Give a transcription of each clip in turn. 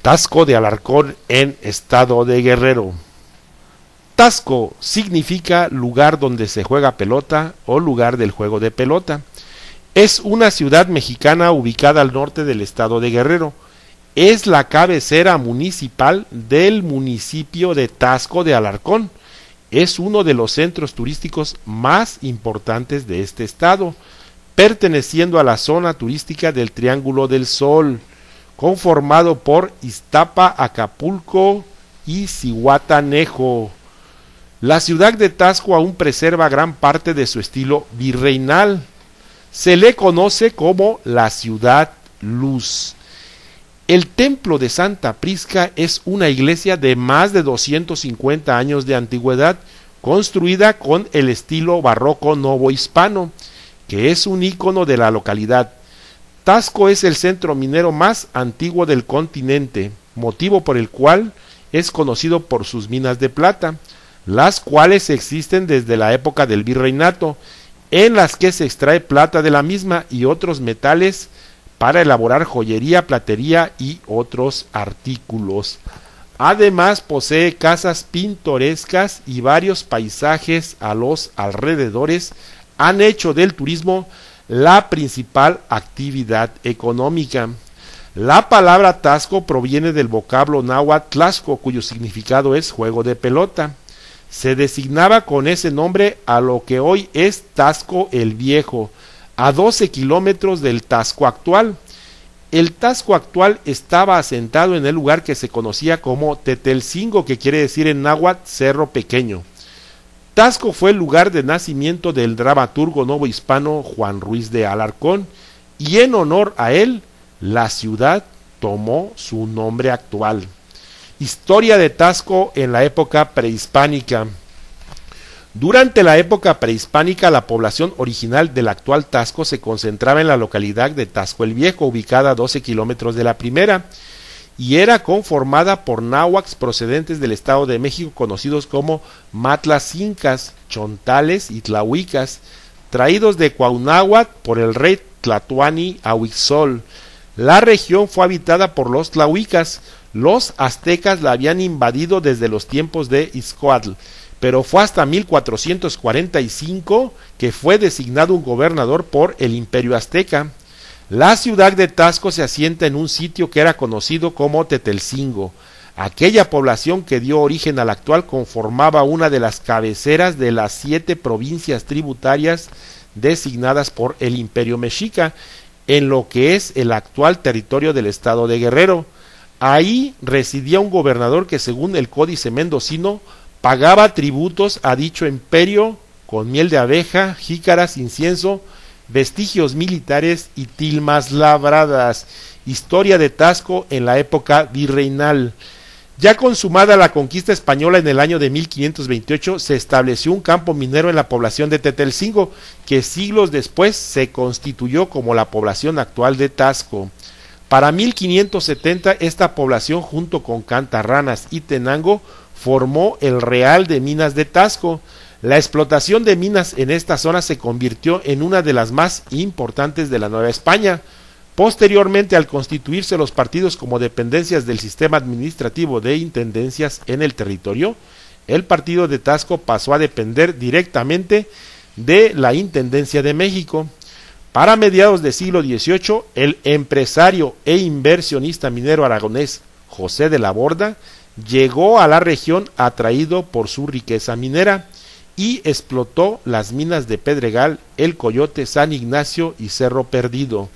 Tasco de Alarcón en estado de Guerrero. Tasco significa lugar donde se juega pelota o lugar del juego de pelota. Es una ciudad mexicana ubicada al norte del estado de Guerrero. Es la cabecera municipal del municipio de Tasco de Alarcón. Es uno de los centros turísticos más importantes de este estado, perteneciendo a la zona turística del Triángulo del Sol, conformado por Iztapa, Acapulco y Zihuatanejo. La ciudad de Tasco aún preserva gran parte de su estilo virreinal. Se le conoce como la Ciudad Luz. El templo de Santa Prisca es una iglesia de más de 250 años de antigüedad, construida con el estilo barroco novohispano, que es un ícono de la localidad. Tasco es el centro minero más antiguo del continente, motivo por el cual es conocido por sus minas de plata, las cuales existen desde la época del virreinato, en las que se extrae plata de la misma y otros metales para elaborar joyería, platería y otros artículos. Además posee casas pintorescas y varios paisajes a los alrededores han hecho del turismo la principal actividad económica. La palabra Tasco proviene del vocablo náhuatl tlasco, cuyo significado es juego de pelota. Se designaba con ese nombre a lo que hoy es Tasco el Viejo, a 12 kilómetros del Tasco actual. El Tasco actual estaba asentado en el lugar que se conocía como Tetelcingo, que quiere decir en náhuatl cerro pequeño. Tasco fue el lugar de nacimiento del dramaturgo novohispano Juan Ruiz de Alarcón, y en honor a él, la ciudad tomó su nombre actual. Historia de Tasco en la época prehispánica. Durante la época prehispánica, la población original del actual Tasco se concentraba en la localidad de Tasco el Viejo, ubicada a 12 kilómetros de la primera, y era conformada por náhuatls procedentes del Estado de México, conocidos como matlacincas, chontales y tlahuicas, traídos de Cuauhnáhuac por el rey Tlatoani Ahuitzol. La región fue habitada por los tlahuicas. Los aztecas la habían invadido desde los tiempos de Ixcoatl, pero fue hasta 1445 que fue designado un gobernador por el Imperio Azteca. La ciudad de Tasco se asienta en un sitio que era conocido como Tetelcingo. Aquella población que dio origen al actual conformaba una de las cabeceras de las 7 provincias tributarias designadas por el Imperio Mexica, en lo que es el actual territorio del estado de Guerrero. Ahí residía un gobernador que, según el Códice Mendocino, pagaba tributos a dicho imperio con miel de abeja, jícaras, incienso, vestigios militares y tilmas labradas. Historia de Tasco en la época virreinal. Ya consumada la conquista española en el año de 1528, se estableció un campo minero en la población de Tetelcingo, que siglos después se constituyó como la población actual de Tasco. Para 1570, esta población, junto con Cantarranas y Tenango, formó el Real de Minas de Tasco. La explotación de minas en esta zona se convirtió en una de las más importantes de la Nueva España. Posteriormente, al constituirse los partidos como dependencias del sistema administrativo de intendencias en el territorio, el partido de Tasco pasó a depender directamente de la Intendencia de México. Para mediados del siglo XVIII, el empresario e inversionista minero aragonés José de la Borda llegó a la región atraído por su riqueza minera y explotó las minas de Pedregal, El Coyote, San Ignacio y Cerro Perdido.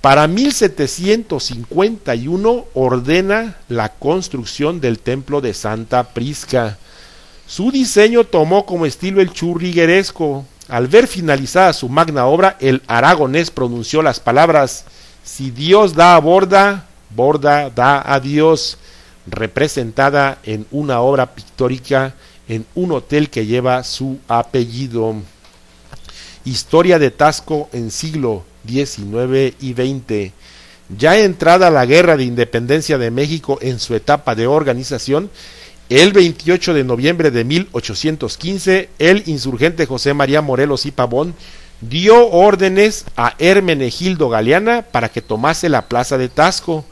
Para 1751 ordena la construcción del templo de Santa Prisca. Su diseño tomó como estilo el churrigueresco. Al ver finalizada su magna obra, el aragonés pronunció las palabras: "Si Dios da a Borda, Borda da a Dios", representada en una obra pictórica en un hotel que lleva su apellido. Historia de Tasco en siglo XIX y XX. Ya entrada la Guerra de Independencia de México en su etapa de organización, el 28 de noviembre de 1815, el insurgente José María Morelos y Pavón dio órdenes a Hermenegildo Galeana para que tomase la plaza de Tasco.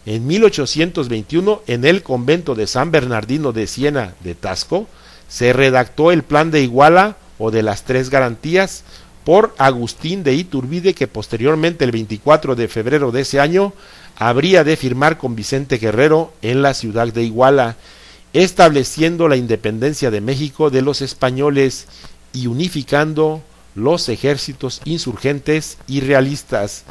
En 1821, en el convento de San Bernardino de Siena de Tasco, se redactó el Plan de Iguala o de las Tres Garantías por Agustín de Iturbide, que posteriormente, el 24 de febrero de ese año, habría de firmar con Vicente Guerrero en la ciudad de Iguala, estableciendo la independencia de México de los españoles y unificando los ejércitos insurgentes y realistas.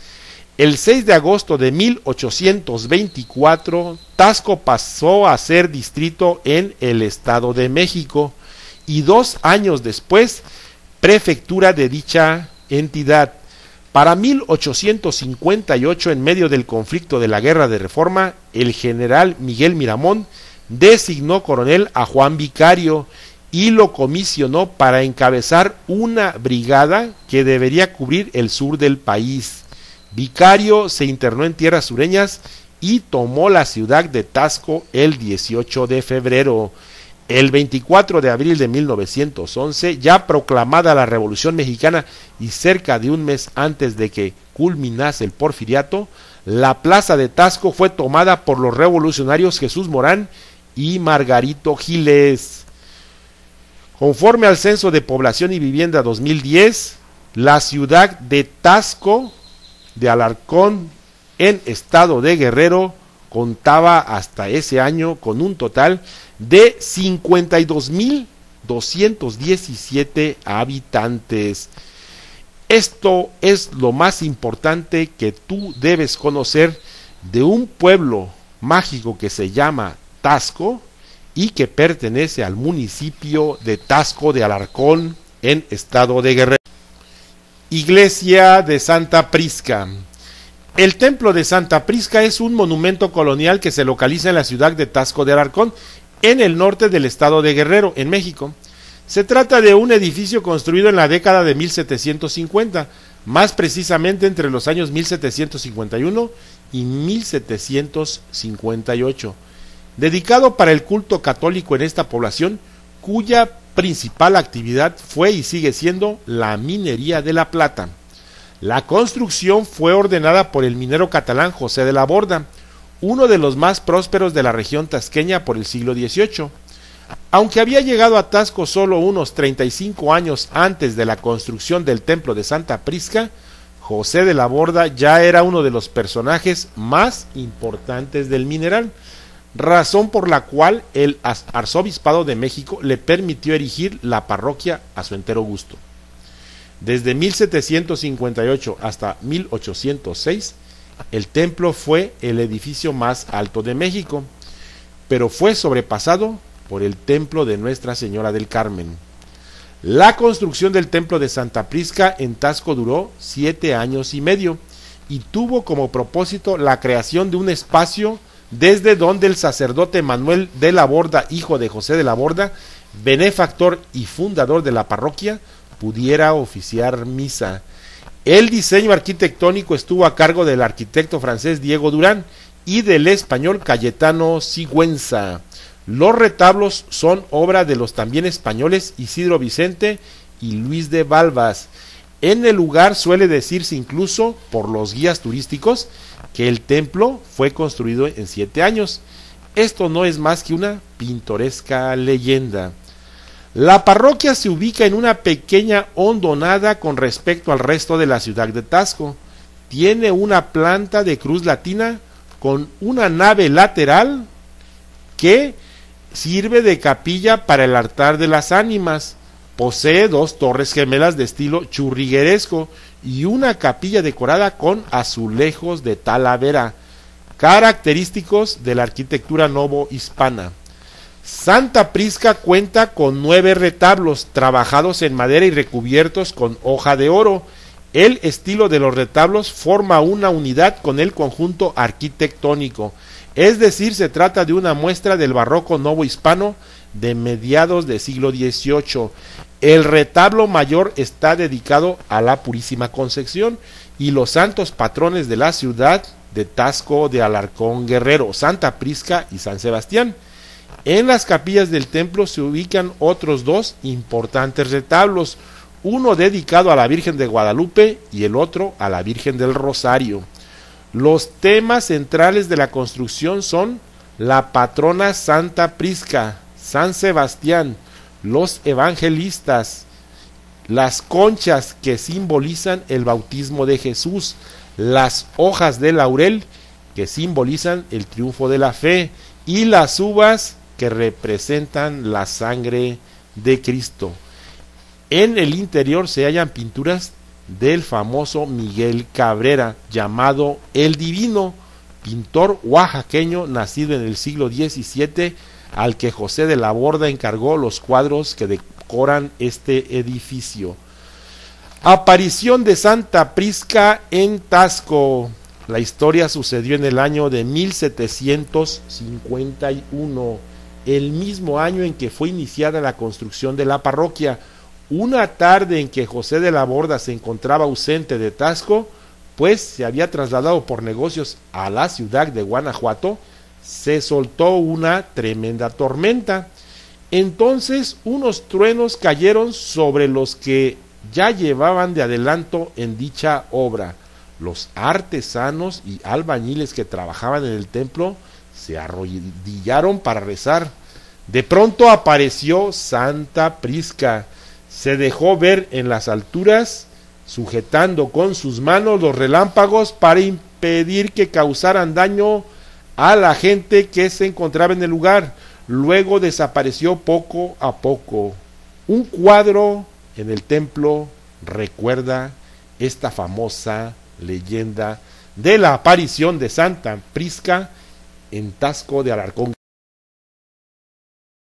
El 6 de agosto de 1824, Tasco pasó a ser distrito en el Estado de México y 2 años después, prefectura de dicha entidad. Para 1858, en medio del conflicto de la Guerra de Reforma, el general Miguel Miramón designó coronel a Juan Vicario y lo comisionó para encabezar una brigada que debería cubrir el sur del país. Vicario se internó en tierras sureñas y tomó la ciudad de Tasco el 18 de febrero. El 24 de abril de 1911, ya proclamada la Revolución Mexicana y cerca de un mes antes de que culminase el Porfiriato, la plaza de Tasco fue tomada por los revolucionarios Jesús Morán y Margarito Giles. Conforme al Censo de Población y Vivienda 2010, la ciudad de Tasco de Alarcón, en estado de Guerrero, contaba hasta ese año con un total de 52.217 habitantes. Esto es lo más importante que tú debes conocer de un pueblo mágico que se llama Tasco y que pertenece al municipio de Tasco de Alarcón, en estado de Guerrero. Iglesia de Santa Prisca. El templo de Santa Prisca es un monumento colonial que se localiza en la ciudad de Tasco de Alarcón, en el norte del estado de Guerrero, en México. Se trata de un edificio construido en la década de 1750, más precisamente entre los años 1751 y 1758, dedicado para el culto católico en esta población, cuya principal actividad fue y sigue siendo la minería de la plata. La construcción fue ordenada por el minero catalán José de la Borda, uno de los más prósperos de la región tasqueña por el siglo XVIII. Aunque había llegado a Tasco solo unos 35 años antes de la construcción del templo de Santa Prisca, José de la Borda ya era uno de los personajes más importantes del mineral, razón por la cual el arzobispado de México le permitió erigir la parroquia a su entero gusto. Desde 1758 hasta 1806, el templo fue el edificio más alto de México, pero fue sobrepasado por el templo de Nuestra Señora del Carmen. La construcción del templo de Santa Prisca en Tasco duró 7 años y medio y tuvo como propósito la creación de un espacio desde donde el sacerdote Manuel de la Borda, hijo de José de la Borda, benefactor y fundador de la parroquia, pudiera oficiar misa. El diseño arquitectónico estuvo a cargo del arquitecto francés Diego Durán y del español Cayetano Sigüenza. Los retablos son obra de los también españoles Isidro Vicente y Luis de Balbas. En el lugar suele decirse incluso por los guías turísticos que el templo fue construido en 7 años. Esto no es más que una pintoresca leyenda. La parroquia se ubica en una pequeña hondonada con respecto al resto de la ciudad de Tasco. Tiene una planta de cruz latina con una nave lateral que sirve de capilla para el altar de las ánimas. Posee 2 torres gemelas de estilo churrigueresco y una capilla decorada con azulejos de talavera, característicos de la arquitectura novohispana. Santa Prisca cuenta con 9 retablos trabajados en madera y recubiertos con hoja de oro. El estilo de los retablos forma una unidad con el conjunto arquitectónico, es decir, se trata de una muestra del barroco novohispano de mediados del siglo XVIII. El retablo mayor está dedicado a la Purísima Concepción y los santos patrones de la ciudad de Tasco de Alarcón Guerrero, Santa Prisca y San Sebastián. En las capillas del templo se ubican otros 2 importantes retablos, uno dedicado a la Virgen de Guadalupe y el otro a la Virgen del Rosario. Los temas centrales de la construcción son la patrona Santa Prisca, San Sebastián, los evangelistas, las conchas que simbolizan el bautismo de Jesús, las hojas de laurel que simbolizan el triunfo de la fe y las uvas que representan la sangre de Cristo. En el interior se hallan pinturas del famoso Miguel Cabrera, llamado El Divino, pintor oaxaqueño nacido en el siglo XVII, al que José de la Borda encargó los cuadros que decoran este edificio. Aparición de Santa Prisca en Taxco. La historia sucedió en el año de 1751, el mismo año en que fue iniciada la construcción de la parroquia. Una tarde en que José de la Borda se encontraba ausente de Taxco, pues se había trasladado por negocios a la ciudad de Guanajuato, se soltó una tremenda tormenta. Entonces unos truenos cayeron sobre los que ya llevaban de adelanto en dicha obra. Los artesanos y albañiles que trabajaban en el templo se arrodillaron para rezar. De pronto apareció Santa Prisca. Se dejó ver en las alturas, sujetando con sus manos los relámpagos para impedir que causaran daño a la gente que se encontraba en el lugar. Luego desapareció poco a poco. Un cuadro en el templo recuerda esta famosa leyenda de la aparición de Santa Prisca en Taxco de Alarcón.